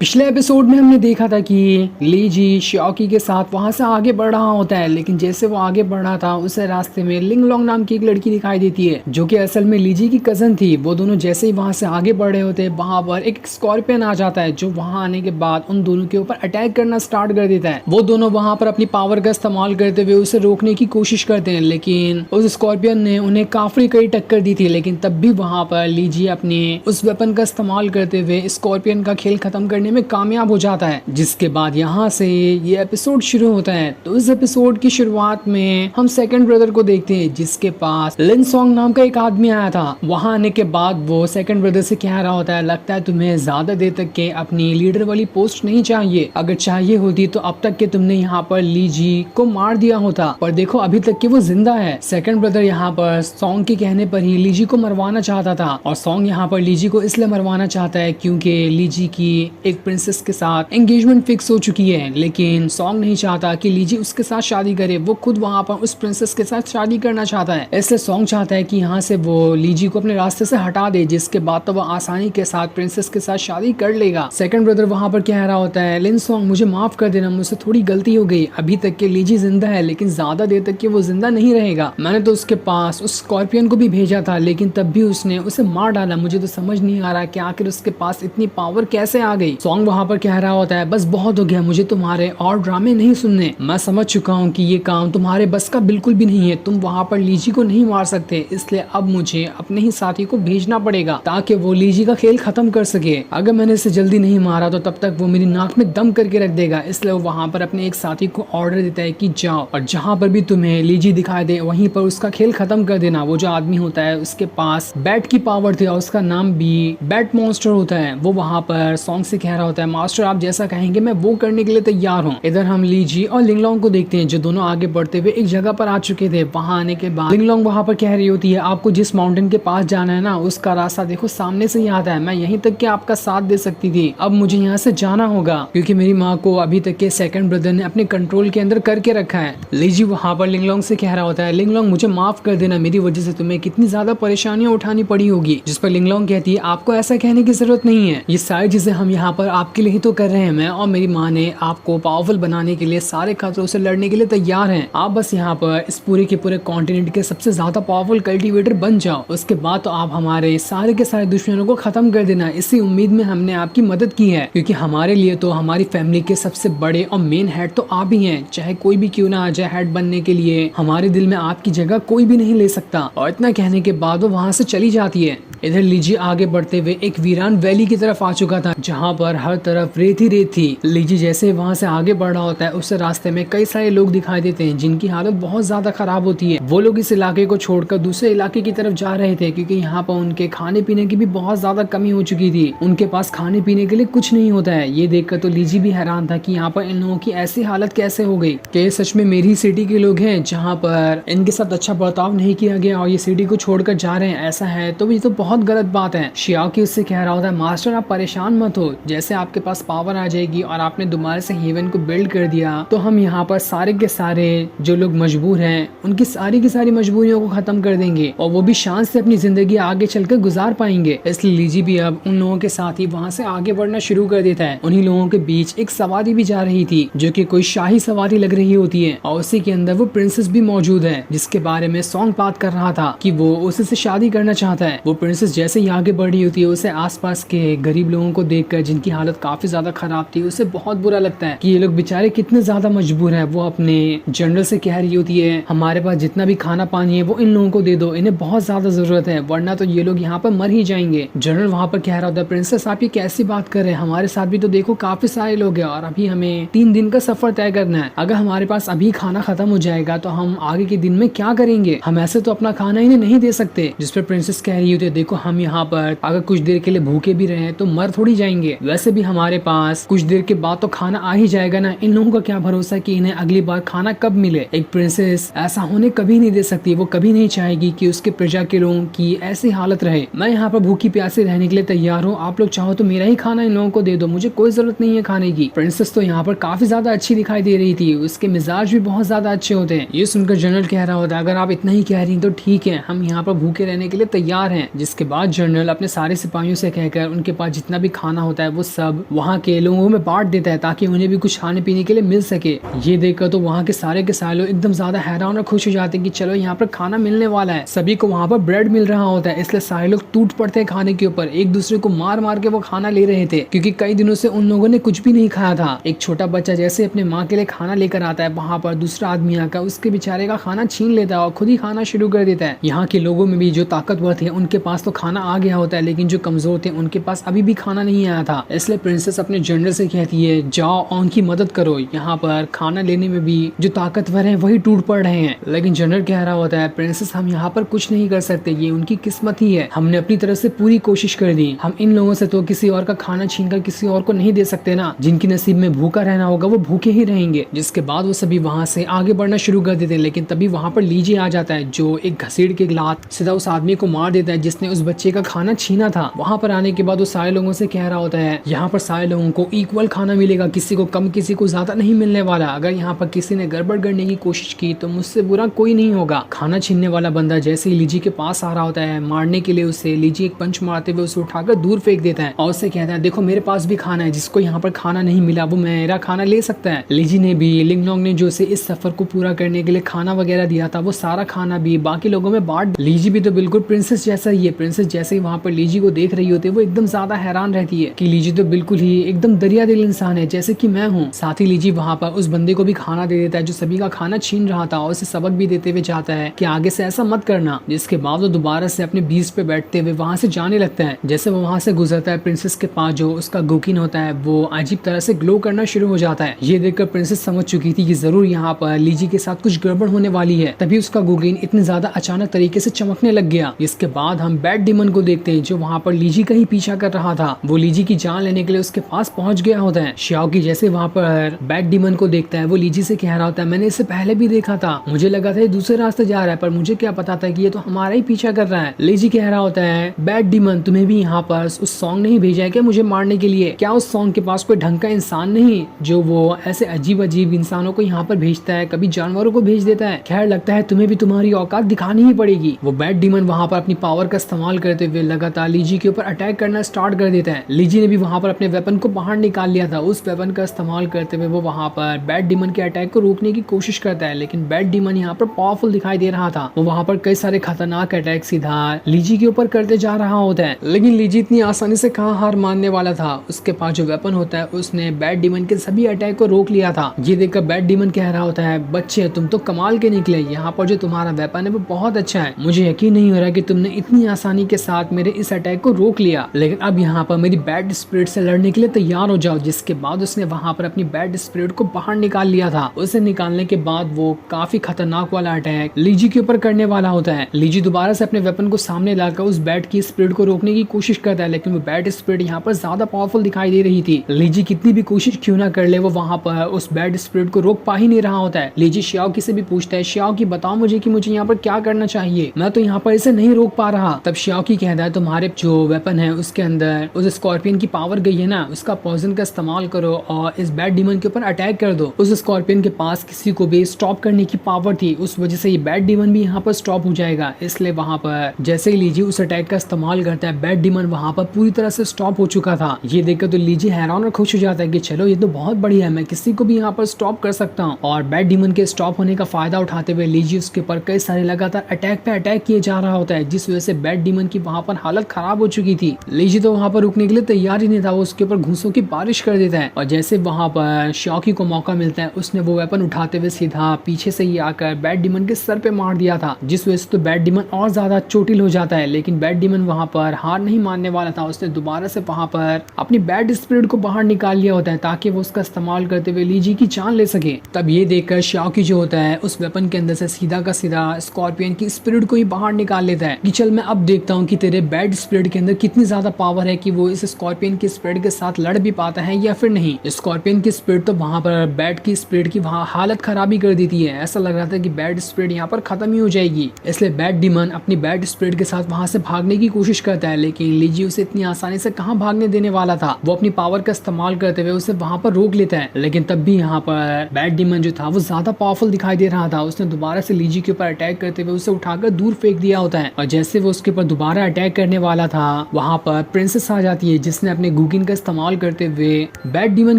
पिछले एपिसोड में हमने देखा था कि ली जी श्योकी के साथ वहां से आगे बढ़ रहा होता है, लेकिन जैसे वो आगे बढ़ रहा था उसे रास्ते में लिंग लोंग नाम की एक लड़की दिखाई देती है जो कि असल में ली जी की कजन थी। वो दोनों जैसे ही वहां से आगे बढ़ रहे होते हैं वहां पर एक स्कॉर्पियन आ जाता है जो वहां आने के बाद उन दोनों के ऊपर अटैक करना स्टार्ट कर देता है। वो दोनों वहां पर अपनी पावर का इस्तेमाल करते हुए उसे रोकने की कोशिश करते हैं, लेकिन उस स्कॉर्पियन ने उन्हें काफी कई टक्कर दी थी। लेकिन तब भी वहां पर ली जी अपने उस वेपन का इस्तेमाल करते हुए स्कॉर्पियन का खेल खत्म करने में कामयाब हो जाता है, जिसके बाद यहाँ से ये एपिसोड शुरू होता है। तो इस एपिसोड की शुरुआत में हम सेकंड ब्रदर को देखते हैं जिसके पास लिन सॉन्ग नाम का एक आदमी आया था। वहां आने के बाद वो सेकंड ब्रदर से कह रहा होता है, लगता है तुम्हें ज्यादा देर तक के अपनी लीडर वाली पोस्ट नहीं चाहिए, अगर चाहिए होती तो अब तक के तुमने यहाँ पर ली जी को मार दिया होता, पर देखो अभी तक के वो जिंदा है। सेकंड ब्रदर यहाँ पर सॉन्ग के कहने पर ही ली जी को मरवाना चाहता था, और सॉन्ग यहाँ पर ली जी को इसलिए मरवाना चाहता है क्योंकि ली जी की एक प्रिंसेस के साथ एंगेजमेंट फिक्स हो चुकी है। लेकिन सॉन्ग नहीं चाहता कि ली जी उसके साथ शादी करे, वो खुद वहां पर उस प्रिंसेस के साथ शादी करना चाहता है। इसलिए सॉन्ग चाहता है कि यहाँ से वो ली जी को अपने रास्ते से हटा दे, जिसके बाद तो वो आसानी के साथ प्रिंसेस के साथ शादी कर लेगा। सेकंड ब्रदर वहां पर कह रहा होता है, लिन सॉन्ग मुझे माफ कर देना, मुझसे थोड़ी गलती हो गई, अभी तक के ली जी जिंदा है लेकिन ज्यादा देर तक के वो जिंदा नहीं रहेगा। मैंने तो उसके पास उस स्कॉर्पियन को भी भेजा था लेकिन तब भी उसने उसे मार डाला। मुझे तो समझ नहीं आ रहा कि आखिर उसके पास इतनी पावर कैसे आ गई। सॉन्ग वहां पर कह रहा होता है, बस बहुत हो गया, मुझे तुम्हारे और ड्रामे नहीं सुनने। मैं समझ चुका हूँ कि ये काम तुम्हारे बस का बिल्कुल भी नहीं है, तुम वहां पर लीजी को नहीं मार सकते, इसलिए अब मुझे अपने ही साथी को भेजना पड़ेगा ताकि वो लीजी का खेल खत्म कर सके। अगर मैंने इसे जल्दी नहीं मारा तो तब तक वो मेरी नाक में दम करके रख देगा। इसलिए वो वहां पर अपने एक साथी को ऑर्डर देता है कि जाओ और जहाँ पर भी तुम्हें लीजी दिखाई दे वहीं पर उसका खेल खत्म कर देना। वो जो आदमी होता है उसके पास बैट की पावर थी और उसका नाम भी बैट मॉन्स्टर होता है। वो वहां पर सॉन्ग से कह रहा होता है, मास्टर आप जैसा कहेंगे मैं वो करने के लिए तैयार हूँ। इधर हम ली जी और लिंगलोंग को देखते हैं जो दोनों आगे बढ़ते हुए एक जगह पर आ चुके थे। वहां आने के बाद लिंगलोंग वहां पर कह रही होती है, आपको जिस माउंटेन के पास जाना है ना उसका रास्ता देखो सामने से ही आता है, मैं यहीं तक के आपका साथ दे सकती थी, अब मुझे यहाँ से जाना होगा क्योंकि मेरी माँ को अभी तक के सेकंड ब्रदर ने अपने कंट्रोल के अंदर करके रखा है। ली जी वहां पर लिंगलोंग से कह रहा होता है, लिंगलोंग मुझे माफ कर देना, मेरी वजह से तुम्हें कितनी ज्यादा परेशानियां उठानी पड़ी होगी। जिस पर लिंगलोंग कहती है, आपको ऐसा कहने की जरूरत नहीं है, ये सारी चीजें हम यहाँ पर आपके लिए ही तो कर रहे हैं। मैं और मेरी माँ ने आपको पावरफुल बनाने के लिए सारे खतरों से लड़ने के लिए तैयार हैं। आप बस यहाँ पर इस पूरे के पूरे कॉन्टिनेंट के सबसे ज्यादा पावरफुल कल्टीवेटर बन जाओ, उसके बाद तो आप हमारे सारे के सारे दुश्मनों को खत्म कर देना। इसी उम्मीद में हमने आपकी मदद की है क्योंकि हमारे लिए तो हमारी फैमिली के सबसे बड़े और मेन हेड तो आप ही हैं, चाहे कोई भी क्यों ना आ जाए हेड बनने के लिए, हमारे दिल में आपकी जगह कोई भी नहीं ले सकता। और इतना कहने के बाद वो वहाँ से चली जाती है। इधर लीजी आगे बढ़ते हुए एक वीरान वैली की तरफ आ चुका था जहाँ पर हर तरफ रेत ही रेत थी। लीजी जैसे वहाँ से आगे बढ़ रहा होता है उससे रास्ते में कई सारे लोग दिखाई देते हैं जिनकी हालत बहुत ज्यादा खराब होती है। वो लोग इस इलाके को छोड़कर दूसरे इलाके की तरफ जा रहे थे क्योंकि यहाँ पर उनके खाने पीने की भी बहुत ज्यादा कमी हो चुकी थी, उनके पास खाने पीने के लिए कुछ नहीं होता है। ये देखकर तो लीजी भी हैरान था कि यहाँ पर इन लोगों की ऐसी हालत कैसे हो गई, कि सच में मेरी सिटी के लोग हैं जहाँ पर इनके साथ अच्छा बर्ताव नहीं किया गया और ये सिटी को छोड़कर जा रहे हैं। ऐसा है तो ये तो बहुत गलत बात है। शियाओकी उससे कह रहा होता है, मास्टर आप परेशान मत हो, जैसे आपके पास पावर आ जाएगी और आपने दोबारा से हेवन को बिल्ड कर दिया तो हम यहाँ पर सारे के सारे जो लोग मजबूर हैं उनकी सारी की सारी मजबूरियों को खत्म कर देंगे और वो भी शान से अपनी जिंदगी आगे चलकर गुजार पाएंगे। इसलिए लीजी भी अब उन लोगों के साथ ही वहाँ से आगे बढ़ना शुरू कर देता है। उन्हीं लोगों के बीच एक सवारी भी जा रही थी जो कि कोई शाही सवारी लग रही होती है और उसी के अंदर वो प्रिंसेस भी मौजूद है जिसके बारे में सॉन्ग बात कर रहा था कि वो उसी से शादी करना चाहता है। वो प्रिंसेस जैसे ही आगे बढ़ रही होती है उसे आसपास के गरीब लोगों को देखकर जिनकी हालत काफी ज्यादा खराब थी उसे बहुत बुरा लगता है कि ये लोग बेचारे कितने ज्यादा मजबूर हैं। वो अपने जनरल से कह रही होती है, हमारे पास जितना भी खाना पानी है वो इन लोगों को दे दो, इन्हें बहुत ज्यादा जरूरत है वरना तो ये लोग यहाँ पर मर ही जाएंगे। जनरल वहाँ पर कह रहा होता है, प्रिंसेस आप ये कैसी बात कर रहे हैं, हमारे साथ भी तो देखो काफी सारे लोग हैं और अभी हमें 3 दिन का सफर तय करना है, अगर हमारे पास अभी खाना खत्म हो जाएगा तो हम आगे के दिन में क्या करेंगे, हम ऐसे तो अपना खाना इन्हें नहीं दे सकते। जिस पर प्रिंसेस कह रही होती है, देखो हम यहाँ पर अगर कुछ देर के लिए भूखे भी रहे तो मर थोड़ी जाएंगे, वैसे भी हमारे पास कुछ देर के बाद तो खाना आ ही जाएगा ना, इन लोगों का क्या भरोसा कि इन्हें अगली बार खाना कब मिले। एक प्रिंसेस ऐसा होने कभी नहीं दे सकती, वो कभी नहीं चाहेगी कि उसके प्रजा के लोगों की ऐसी हालत रहे। मैं यहाँ पर भूखी प्यासे रहने के लिए तैयार हूँ, आप लोग चाहो तो मेरा ही खाना इन लोगों को दे दो, मुझे कोई जरूरत नहीं है खाने की। प्रिंसेस तो यहाँ पर काफी ज्यादा अच्छी दिखाई दे रही थी, उसके मिजाज भी बहुत ज्यादा अच्छे होते हैं। ये सुनकर जनरल कह रहा होता है, अगर आप इतना ही कह रही तो ठीक है, हम यहाँ पर भूखे रहने के लिए तैयार हैं। जिसके बाद जनरल अपने सारे सिपाहियों से कहकर उनके पास जितना भी खाना होता है वो सब वहाँ के लोगों में बांट देता है ताकि उन्हें भी कुछ खाने पीने के लिए मिल सके। ये देखकर तो वहाँ के सारे लोग एकदम ज्यादा हैरान और खुश हो जाते हैं कि चलो यहाँ पर खाना मिलने वाला है। सभी को वहाँ पर ब्रेड मिल रहा होता है, इसलिए सारे लोग टूट पड़ते हैं खाने के ऊपर। एक दूसरे को मार मार के वो खाना ले रहे थे क्योंकि कई दिनों से उन लोगों ने कुछ भी नहीं खाया था। एक छोटा बच्चा जैसे अपने माँ के लिए खाना लेकर आता है, वहाँ पर दूसरा आदमी आकर उसके बेचारे का खाना छीन लेता है और खुद ही खाना शुरू कर देता है। यहाँ के लोगों में भी जो ताकतवर थे उनके पास तो खाना आ गया होता है, लेकिन जो कमजोर थे उनके पास अभी भी खाना नहीं आया था। इसलिए प्रिंसेस अपने जनरल से कहती है जाओ और उनकी मदद करो, यहाँ पर खाना लेने में भी जो ताकतवर है वही टूट पड़ रहे हैं। लेकिन जनरल कह रहा होता है प्रिंसेस हम यहाँ पर कुछ नहीं कर सकते, ये उनकी किस्मत ही है, हमने अपनी तरफ से पूरी कोशिश कर दी, हम इन लोगों से तो किसी और का खाना छीनकर किसी और को नहीं दे सकते ना, जिनकी नसीब में भूखा रहना होगा वो भूखे ही रहेंगे। जिसके बाद वो सभी वहाँ से आगे बढ़ना शुरू कर देते हैं। लेकिन तभी वहाँ पर लीजी आ जाता है जो एक घसीट के लात सीधा उस आदमी को मार देता है जिसने उस बच्चे का खाना छीना था। वहाँ पर आने के बाद वो सारे लोगों से कह रहा होता है यहाँ पर सारे लोगों को इक्वल खाना मिलेगा, किसी को कम किसी को ज्यादा नहीं मिलने वाला। अगर यहाँ पर किसी ने गड़बड़ करने की कोशिश की तो मुझसे बुरा कोई नहीं होगा। खाना छीनने वाला बंदा जैसे ही लीजी के पास आ रहा होता है मारने के लिए उसे, लीजी एक पंच मारते हुए उसे उठाकर दूर फेंक देता है और उससे कहता है देखो मेरे पास भी खाना है, जिसको यहाँ पर खाना नहीं मिला वो मेरा खाना ले सकता है। लीजी ने भी लिंगलोंग ने जो उसे इस सफर को पूरा करने के लिए खाना वगैरह दिया था वो सारा खाना भी बाकी लोगों में बांट। लीजी भी तो बिल्कुल प्रिंसेस जैसा ही है। प्रिंसेस जैसे ही वहाँ पर लीजी को देख रही होती है वो एकदम ज्यादा हैरान रहती है कि लीजी तो बिल्कुल ही एकदम दरिया दिल इंसान है जैसे कि मैं हूँ। साथ ही लीजी वहाँ पर उस बंदे को भी खाना दे देता है जो सभी का खाना छीन रहा था और उसे सबक भी देते हुए चाहता है कि आगे से ऐसा मत करना। जिसके बाद वो दोबारा से अपने बीच पे बैठते हुए वहाँ से जाने लगता है। जैसे वो वहाँ से गुजरता है प्रिंसेस के पास जो उसका गुकिन होता है वो अजीब तरह से ग्लो करना शुरू हो जाता है। ये देखकर प्रिंसेस समझ चुकी थी कि जरूर यहाँ पर लीजी के साथ कुछ गड़बड़ होने वाली है, तभी उसका गुकिन इतनी ज्यादा अचानक तरीके से चमकने लग गया। इसके बाद हम बैड डिमन को देखते हैं जो वहाँ पर लीजी का ही पीछा कर रहा था। वो लीजी की जान लेने के लिए उसके पास पहुंच गया होता है। श्याओकी जैसे वहाँ पर बैड डिमन को देखता है वो लीजी से कह रहा होता है मैंने इसे पहले भी देखा था, मुझे लगा था ये दूसरे रास्ते जा रहा है पर मुझे क्या पता था कि ये तो हमारा ही पीछा कर रहा है। लीजी कह रहा होता है बैड डिमन तुम्हें भी यहाँ पर उस सॉन्ग नहीं भेजा है क्या मुझे मारने के लिए? क्या उस सॉन्ग के पास कोई ढंग का इंसान नहीं जो वो ऐसे अजीब अजीब इंसानों को यहाँ पर भेजता है, कभी जानवरों को भेज देता है? खैर लगता है तुम्हें भी तुम्हारी औकात दिखानी ही पड़ेगी। वो बैड डिमन वहाँ पर अपनी पावर का इस्तेमाल करते हुए लगातार लीजी के ऊपर अटैक करना स्टार्ट कर देता है। लीजी ने भी वहाँ पर अपने वेपन को बाहर निकाल लिया था। उस वेपन का इस्तेमाल करते हुए वो वहाँ पर बैड डिमन के अटैक को रोकने की कोशिश करता है, लेकिन बैड डिमन यहाँ पर पावरफुल दिखाई दे रहा था। वो वहाँ पर कई सारे खतरनाक अटैक सीधा लीजी के ऊपर करते जा रहा होता है। लेकिन लीजी इतनी आसानी से कहाँ हार मानने वाला था। उसके पास जो वेपन होता है उसने बैड डिमन के सभी अटैक को रोक लिया था। ये देखकर बैड डिमन कह रहा होता है बच्चे तुम तो कमाल के निकले, यहाँ पर जो तुम्हारा वेपन है वो बहुत अच्छा है, मुझे यकीन नहीं हो रहा कि तुमने इतनी आसानी के साथ मेरे इस अटैक को रोक लिया, लेकिन अब यहाँ पर मेरी बैड स्पिरिट से लड़ने के लिए तैयार हो जाओ। जिसके बाद उसने वहाँ पर अपनी बैड स्पिरिट को बाहर निकाल लिया था। उसे निकालने के बाद वो काफी खतरनाक वाला अटैक लीजी के ऊपर करने वाला होता है। लीजी दोबारा से अपने वेपन को सामने लाकर उस बैड की स्पिरिट को रोकने की कोशिश करता है, लेकिन वो बैड स्पिरिट यहाँ पर ज्यादा पावरफुल दिखाई दे रही थी। लीजी कितनी भी कोशिश क्यों ना कर ले वो वहाँ पर उस बैड स्पिरिट को रोक पा ही नहीं रहा होता है। लीजी श्याओकी से भी पूछता है श्याओकी बताओ मुझे कि मुझे यहाँ पर क्या करना चाहिए, मैं तो यहाँ पर इसे नहीं रोक पा रहा। तब श्याओकी कहता है तुम्हारे जो वेपन है उसके अंदर उस स्कॉर्पियन की पावर गई है ना, उसका पॉइजन का इस्तेमाल करो और इस बैड डिमन के ऊपर अटैक कर दो। उस स्कॉर्पियन के पास किसी को भी स्टॉप करने की पावर थी, उस वजह से ये बैड डिमन भी यहाँ पर स्टॉप हो जाएगा। इसलिए वहाँ पर जैसे ही लीजी उस अटैक का इस्तेमाल करता है बैड डिमन वहाँ पर पूरी तरह से स्टॉप हो चुका था। ये देखकर तो लीजी हैरान और खुश हो जाता है कि चलो ये तो बहुत बढ़िया है, मैं किसी को भी यहाँ पर स्टॉप कर सकता हूँ। और बैड डिमन के स्टॉप होने का फायदा उठाते हुए लीजी उसके ऊपर कई सारे लगातार अटैक पे अटैक किए जा रहा होता है, जिस वजह से बैड डिमन की वहाँ पर हालत खराब हो चुकी थी। लीजी तो वहाँ पर रुकने के लिए तैयार ही नहीं था, वो उसके ऊपर घूसों की बारिश कर देता है। और जैसे वहाँ पर श्याओकी को मौका मिलता है उसने वो वेपन उठाते हुए सीधा पीछे से ही आकर बैड डिमन के सर पे मार दिया था, जिस वजह से तो बैड डिमन और ज्यादा चोटिल हो जाता है। लेकिन बैड डिमन वहाँ पर हार नहीं मानने वाला था, उसने दोबारा से वहाँ पर अपनी बैड स्पिरिट को बाहर निकाल लिया होता है ताकि वो उसका इस्तेमाल करते हुए लीजी की जान ले सके। तब ये देखकर श्याओकी जो होता है उस वेपन के अंदर से सीधा का सीधा स्कॉर्पियन की स्पिरिट को ही बाहर निकाल लेता है कि चल मैं अब देखता हूँ कि तेरे बैड स्पिरिट के अंदर कितनी ज्यादा पावर है कि वो इस स्कॉर्पियन की स्पिरिट के साथ लड़ भी पाता है या फिर नहीं। स्कॉर्पियन की स्पिरिट तो वहाँ पर बैड की स्पिरिट की वहाँ हालत खराबी कर देती है, ऐसा लग रहा था कि बैड स्पिरिट यहाँ पर खत्म ही हो जाएगी। इसलिए बैड डिमन अपनी बैड स्पिरिट के साथ वहाँ से भागने की कोशिश करता है, लेकिन लीजी उसे इतनी आसानी से कहाँ भागने देने वाला था। वो अपनी पावर का इस्तेमाल करते हुए उसे वहाँ पर रोक लेता है, लेकिन तब भी यहाँ पर बैड डिमन जो था वो ज्यादा पावरफुल दिखाई दे रहा था। उसने दोबारा से लीजी के ऊपर अटैक करते हुए उसे उठाकर दूर फेंक दिया होता है। और जैसे वो उसके ऊपर दोबारा अटैक करने वाला था वहाँ पर प्रिंसेस आ जाती है जिसने अपने गुकिन का इस्तेमाल करते हुए बैड डीमन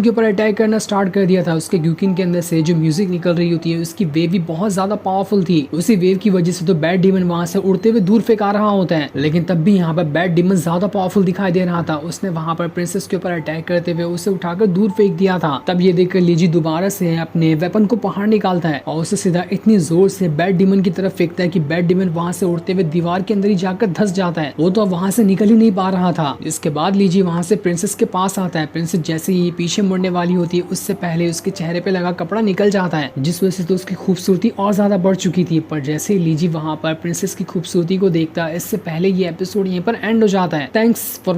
के ऊपर अटैक करना स्टार्ट कर दिया था। उसके गुकिन के अंदर से जो म्यूजिक निकल रही होती है उसकी वेव भी बहुत ज्यादा पावरफुल थी। उसी वेव की वजह से तो बैड डीमन वहां से उड़ते हुए दूर फेंक आ रहा होता है, लेकिन तब भी यहाँ पर बैड डीमन ज्यादा पावरफुल दिखाई दे रहा था। उसने वहां पर प्रिंसेस के ऊपर अटैक करते हुए उसे उठाकर दूर फेंक दिया था। तब ये देखकर लीजी दोबारा से अपने वेपन को बाहर निकालता है और उसे सीधा इतनी जोर से बैड डीमन की तरफ फेंकता है कि बैड डीमन वहां से उड़ते हुए दीवार के अंदर ही जाकर धंस जाता है। वो तो वहां से निकल ही नहीं पा रहा था। इसके बाद लीजी वहां से प्रिंसेस के पास आता है। प्रिंसेस जैसे ही पीछे मुड़ने वाली होती है उससे पहले उसके चेहरे पे लगा कपड़ा निकल जाता है, जिस वजह से तो उसकी खूबसूरती और ज्यादा बढ़ चुकी थी। पर जैसे ही लीजी वहां पर प्रिंसेस की खूबसूरती को देखता है, इससे पहले ये एपिसोड यहीं पर एंड हो जाता है। Thanks for